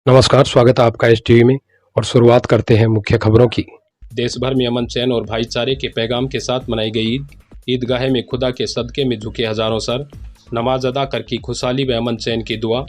नमस्कार, स्वागत है आपका एस टीवी में। और शुरुआत करते हैं मुख्य खबरों की। देश भर में अमन चैन और भाईचारे के पैगाम के साथ मनाई गई ईद। ईदगाह में खुदा के सदके में झुके हजारों सर, नमाज अदा कर की खुशहाली व अमन चैन की दुआ।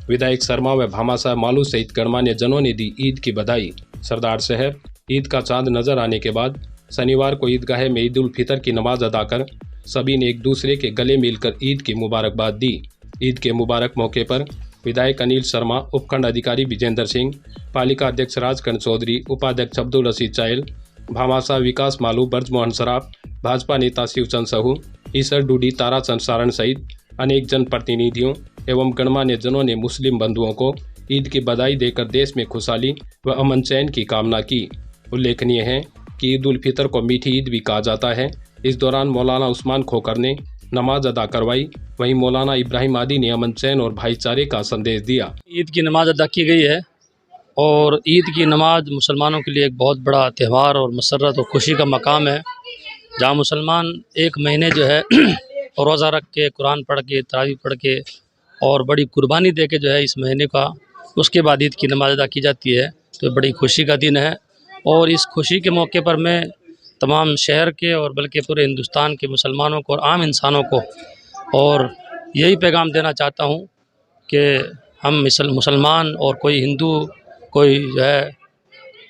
विधायक शर्मा व भामाशाह मालू सहित गणमान्य जनों ने दी ईद की बधाई। सरदार शहर ईद का चांद नजर आने के बाद शनिवार को ईदगाह में ईद उल फितर की नमाज अदा कर सभी ने एक दूसरे के गले मिलकर ईद की मुबारकबाद दी। ईद के मुबारक मौके पर विधायक अनिल शर्मा, उपखंड अधिकारी विजेंद्र सिंह, पालिका अध्यक्ष राजकर्ण चौधरी, उपाध्यक्ष अब्दुल रशीद चायल, भामाशाह विकास मालू, ब्रजमोहन सराफ, भाजपा नेता शिवचंद सहू, ईसर डूडी, ताराचंद सारण सहित अनेक जनप्रतिनिधियों एवं गणमान्य जनों ने मुस्लिम बंधुओं को ईद की बधाई देकर देश में खुशहाली व अमन चैन की कामना की। उल्लेखनीय है कि ईद उल फितर को मीठी ईद भी कहा जाता है। इस दौरान मौलाना उस्मान खोखर ने नमाज अदा करवाई, वहीं मौलाना इब्राहिम आदि ने अमन चैन और भाईचारे का संदेश दिया। ईद की नमाज अदा की गई है और ईद की नमाज मुसलमानों के लिए एक बहुत बड़ा त्यौहार और मसरत और खुशी का मकाम है, जहाँ मुसलमान एक महीने जो है रोज़ा रख के, कुरान पढ़ के, तरावी पढ़ के और बड़ी कुर्बानी दे के जो है इस महीने का, उसके बाद ईद की नमाज अदा की जाती है। तो बड़ी खुशी का दिन है और इस खुशी के मौके पर मैं तमाम शहर के और बल्कि पूरे हिंदुस्तान के मुसलमानों को और आम इंसानों को और यही पैगाम देना चाहता हूँ कि हम मुसलमान और कोई हिंदू, कोई जो है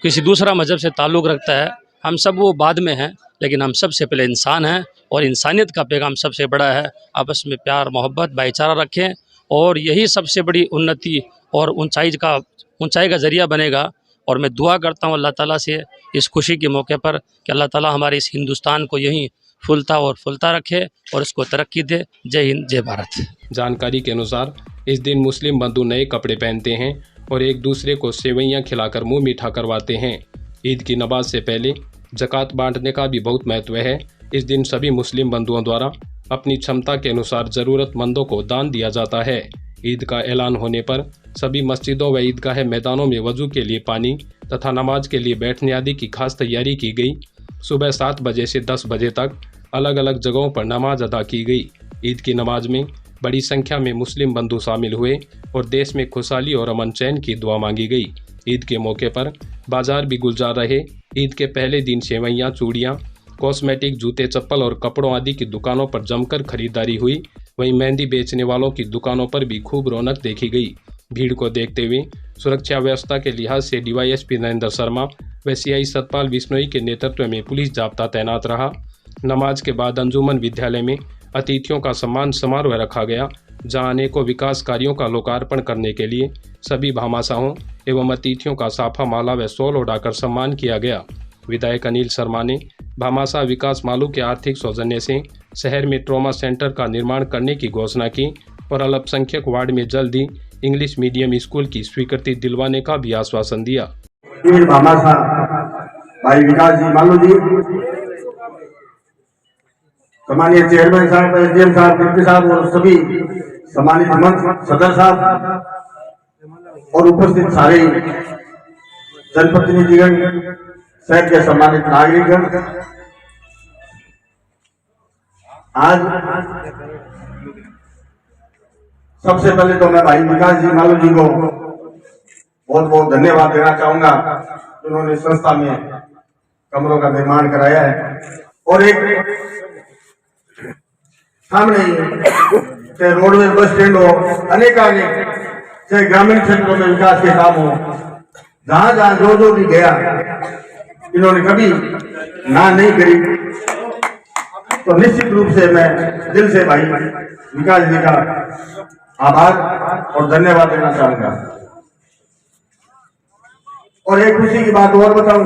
किसी दूसरा मज़हब से ताल्लुक़ रखता है, हम सब वो बाद में हैं, लेकिन हम सबसे पहले इंसान हैं और इंसानियत का पैगाम सबसे बड़ा है। आपस में प्यार, मोहब्बत, भाईचारा रखें और यही सबसे बड़ी उन्नति और ऊंचाई का ज़रिया बनेगा। और मैं दुआ करता हूँ अल्लाह ताला से इस खुशी के मौके पर कि अल्लाह ताला हमारे इस हिंदुस्तान को यहीं फूलता और फूलता रखे और इसको तरक्की दे। जय हिंद, जय भारत। जानकारी के अनुसार इस दिन मुस्लिम बंधु नए कपड़े पहनते हैं और एक दूसरे को सेवैयां खिलाकर मुंह मीठा करवाते हैं। ईद की नमाज से पहले ज़कात बांटने का भी बहुत महत्व है। इस दिन सभी मुस्लिम बंधुओं द्वारा अपनी क्षमता के अनुसार ज़रूरतमंदों को दान दिया जाता है। ईद का ऐलान होने पर सभी मस्जिदों व ईदगाह मैदानों में वजू के लिए पानी तथा नमाज के लिए बैठने आदि की खास तैयारी की गई। सुबह 7 बजे से 10 बजे तक अलग अलग जगहों पर नमाज अदा की गई। ईद की नमाज में बड़ी संख्या में मुस्लिम बंधु शामिल हुए और देश में खुशहाली और अमन चैन की दुआ मांगी गई। ईद के मौके पर बाजार भी गुलजार रहे। ईद के पहले दिन सेवैयां, चूड़ियाँ, कॉस्मेटिक, जूते, चप्पल और कपड़ों आदि की दुकानों पर जमकर खरीदारी हुई। वहीं मेहंदी बेचने वालों की दुकानों पर भी खूब रौनक देखी गई। भीड़ को देखते हुए सुरक्षा व्यवस्था के लिहाज से डीवाईएसपी नरेंद्र शर्मा व सीआई सतपाल बिश्नोई के नेतृत्व में पुलिस जाब्ता तैनात रहा। नमाज के बाद अंजुमन विद्यालय में अतिथियों का सम्मान समारोह रखा गया, जहां अनेकों विकास कार्यों का लोकार्पण करने के लिए सभी भामाशाहों एवं अतिथियों का साफा, माला व शॉल उड़ाकर सम्मान किया गया। विधायक अनिल शर्मा ने भामाशाह विकास मालू के आर्थिक सौजन्य से शहर में ट्रॉमा सेंटर का निर्माण करने की घोषणा की और अल्पसंख्यक वार्ड में जल्द ही इंग्लिश मीडियम स्कूल की स्वीकृति दिलवाने का भी आश्वासन दिया। भामाशाह भाई विकास जी मालू जी, सम्मानित चेयरमैन साहब, एसडीएम साहब, डिप्टी साहब और सभी सम्मानित मंत्री, सदर साहब और उपस्थित सारे जनप्रतिनिधिगण, शहर के सम्मानित नागरिकगण, आज सबसे पहले तो मैं भाई विकास जी मालू जी को बहुत बहुत धन्यवाद देना चाहूंगा। उन्होंने संस्था में कमरों का निर्माण कराया है और एक सामने चाहे रोडवेज, बस स्टैंड हो, अनेक चाहे ग्रामीण क्षेत्रों में विकास के काम हो, जहां जहां जो भी गया इन्होंने कभी ना नहीं करी। तो निश्चित रूप से मैं दिल से भाई विकास जी का आभार और धन्यवाद देना चाहूंगा। और एक खुशी की बात और बताऊं,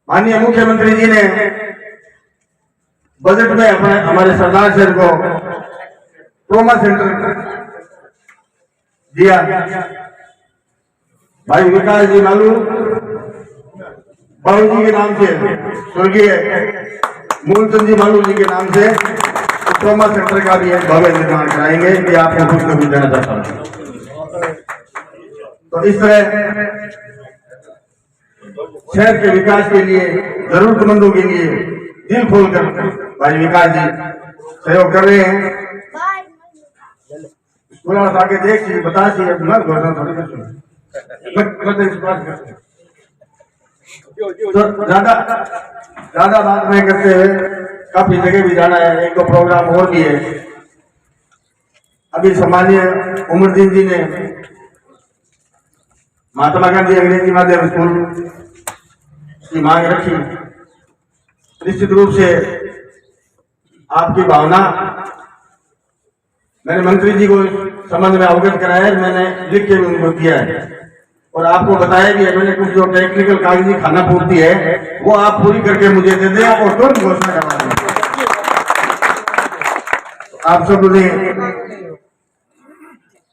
माननीय मुख्यमंत्री जी ने बजट में हमारे सरदार शहर को ट्रॉमा सेंटर दिया। भाई विकास जी मालू बाबू जी के नाम से, स्वर्गीय मूलचंद जी मालू जी के नाम से ट्रॉमा सेंटर का भी एक भव्य निर्माण कराएंगे। ये आपको खुशखबरी देना चाहता हूँ। तो इस तरह शहर के विकास के लिए, जरूरतमंदों के लिए दिल खोलकर भाई विकास जी सहयोग कर रहे हैं। थोड़ा सा आगे देख सी बता सी मत घोषणा थोड़ी कर मत इस बात करते तो ज्यादा बात नहीं करते हुए काफी जगह भी जाना है, एक दो प्रोग्राम और भी है। अभी सम्मानीय उमरदीन जी ने महात्मा गांधी अंग्रेजी माध्यम स्कूल की मांग रखी। निश्चित रूप से आपकी भावना मैंने मंत्री जी को संबंध में अवगत कराया है, मैंने लिख के उनको दिया है और आपको बताया भी है। मैंने कुछ जो टेक्निकल कागजी खाना पूर्ति है वो आप पूरी करके मुझे दे दें और तुरंत घोषणा करवा दें। आप सब ने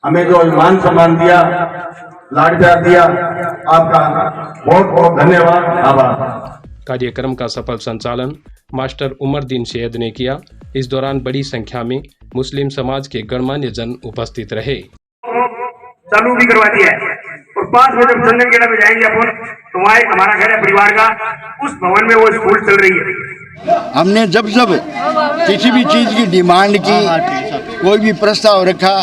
हमें जो मान सम्मान दिया, लाड प्यार दिया, आपका बहुत बहुत धन्यवाद, आभार। कार्यक्रम का सफल संचालन मास्टर उमरदीन सैयद ने किया। इस दौरान बड़ी संख्या में मुस्लिम समाज के गणमान्य जन उपस्थित रहे। चालू भी करवा दिया है और 5 बजे जब चंदन गेड़ा में जाएंगे अपन तो वहाँ एक हमारा घर है परिवार का, उस भवन में वो स्कूल चल रही है। हमने जब किसी भी चीज़ की डिमांड की, कोई भी प्रस्ताव रखा,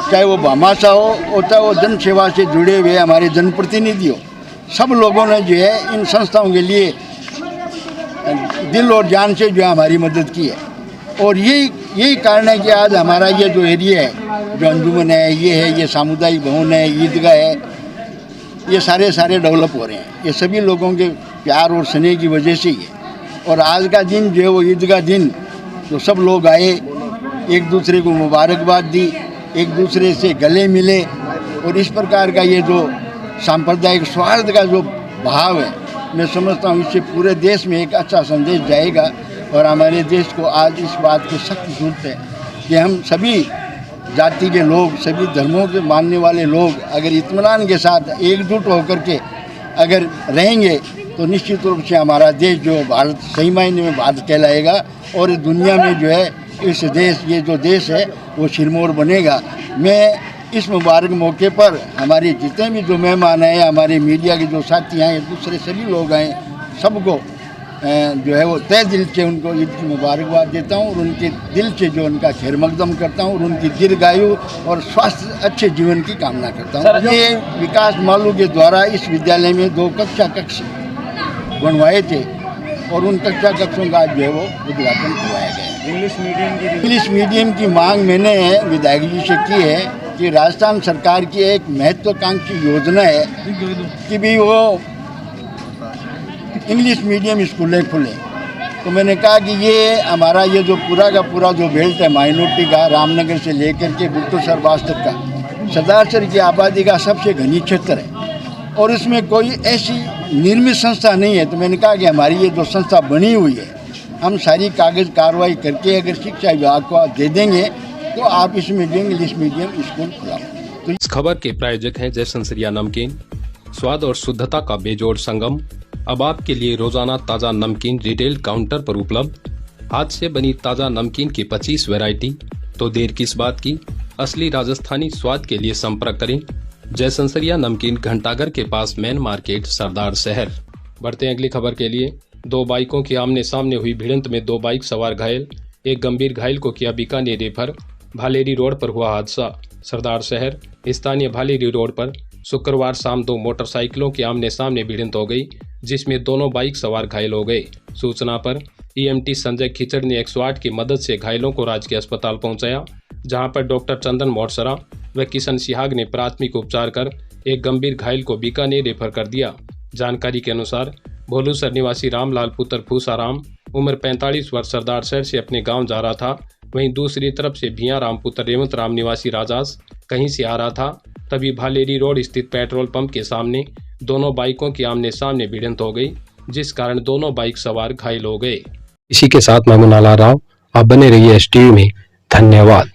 चाहे वो भामाशाह हो चाहे वो जन सेवा से जुड़े हुए हमारे जनप्रतिनिधि हो, सब लोगों ने जो है इन संस्थाओं के लिए दिल और जान से जो है हमारी मदद की है। और यही कारण है कि आज हमारा ये जो एरिया है, जो अंजुमन है, ये सामुदायिक भवन है, ईदगाह है, ये सारे डेवलप हो रहे हैं। ये सभी लोगों के प्यार और स्नेह की वजह से ही है। और आज का दिन जो है वो ईदगाह दिन, तो सब लोग आए, एक दूसरे को मुबारकबाद दी, एक दूसरे से गले मिले और इस प्रकार का ये जो सांप्रदायिक सौहार्द का जो भाव है, मैं समझता हूँ इससे पूरे देश में एक अच्छा संदेश जाएगा। और हमारे देश को आज इस बात की सख्त जरूरत है कि हम सभी जाति के लोग, सभी धर्मों के मानने वाले लोग अगर इत्मीनान के साथ एकजुट होकर के अगर रहेंगे तो निश्चित रूप से हमारा देश जो भारत सही मायने में भारत कहलाएगा और दुनिया में जो है इस देश, ये जो देश है वो सिरमौर बनेगा। मैं इस मुबारक मौके पर हमारे जितने भी जो मेहमान हैं, हमारे मीडिया के जो साथी हैं, दूसरे सभी लोग हैं, सबको जो है वो तय दिल से उनको ईद की मुबारकबाद देता हूँ और उनके दिल से जो उनका खैर मकदम करता हूँ और उनकी दीर्घायु और स्वास्थ्य अच्छे जीवन की कामना करता हूँ। ये विकास मालू के द्वारा इस विद्यालय में 2 कक्षा कक्ष बनवाए थे और उन कक्षा कक्षों का जो है वो उद्घाटन करवाया गया। इंग्लिश मीडियम की मांग मैंने विधायक जी से की है कि राजस्थान सरकार की एक महत्वाकांक्षी योजना है कि भी वो इंग्लिश मीडियम स्कूलें खुले। तो मैंने कहा कि ये हमारा ये जो पूरा का पूरा जो बेल्ट है माइनॉरिटी का, रामनगर से लेकर के बुट्टो बास तक का, सरदारसर की आबादी का सबसे घनी क्षेत्र है और इसमें कोई ऐसी निर्मित संस्था नहीं है। तो मैंने कहा कि हमारी ये जो संस्था बनी हुई है, हम सारी कागज कार्रवाई करके अगर शिक्षा विभाग को दे देंगे तो आप इसमें जो इंग्लिश मीडियम स्कूल खुलाओ। तो इस खबर के प्रायोजक हैं जय संसरिया नमकीन, स्वाद और शुद्धता का बेजोड़ संगम। अब आपके लिए रोजाना ताज़ा नमकीन रिटेल काउंटर पर उपलब्ध। हाथ से बनी ताज़ा नमकीन की 25 वैरायटी। तो देर किस बात की, असली राजस्थानी स्वाद के लिए संपर्क करें जय संसरिया नमकीन, घंटाघर के पास मेन मार्केट, सरदार शहर। बढ़ते हैं अगली खबर के लिए। 2 बाइकों की आमने सामने हुई भिड़ंत में 2 बाइक सवार घायल, एक गंभीर घायल को किया बीकानेर रेफर। भालेरी रोड पर हुआ हादसा, सरदार शहर। स्थानीय भालेरी रोड पर शुक्रवार शाम 2 मोटरसाइकिलों की आमने सामने भिड़ंत हो गई, जिसमें दोनों बाइक सवार घायल हो गए। सूचना पर ईएमटी संजय खिचड़ ने 108 की मदद से घायलों को राजकीय अस्पताल पहुंचाया, जहां पर डॉक्टर चंदन मोटसरा व किशन सिहाग ने प्राथमिक उपचार कर एक गंभीर घायल को बीकानेर रेफर कर दिया। जानकारी के अनुसार भोलूसर निवासी रामलाल पुत्र फूसाराम उम्र 45 वर्ष सरदार शहर से अपने गाँव जा रहा था। वहीं दूसरी तरफ से भिया राम पुत्र रेवंत राम निवासी राजास कहीं से आ रहा था। तभी भालेरी रोड स्थित पेट्रोल पंप के सामने दोनों बाइकों की आमने सामने भिड़ंत हो गई, जिस कारण दोनों बाइक सवार घायल हो गए। इसी के साथ मैं मुनाला राव, आप बने रहिए STV में। धन्यवाद।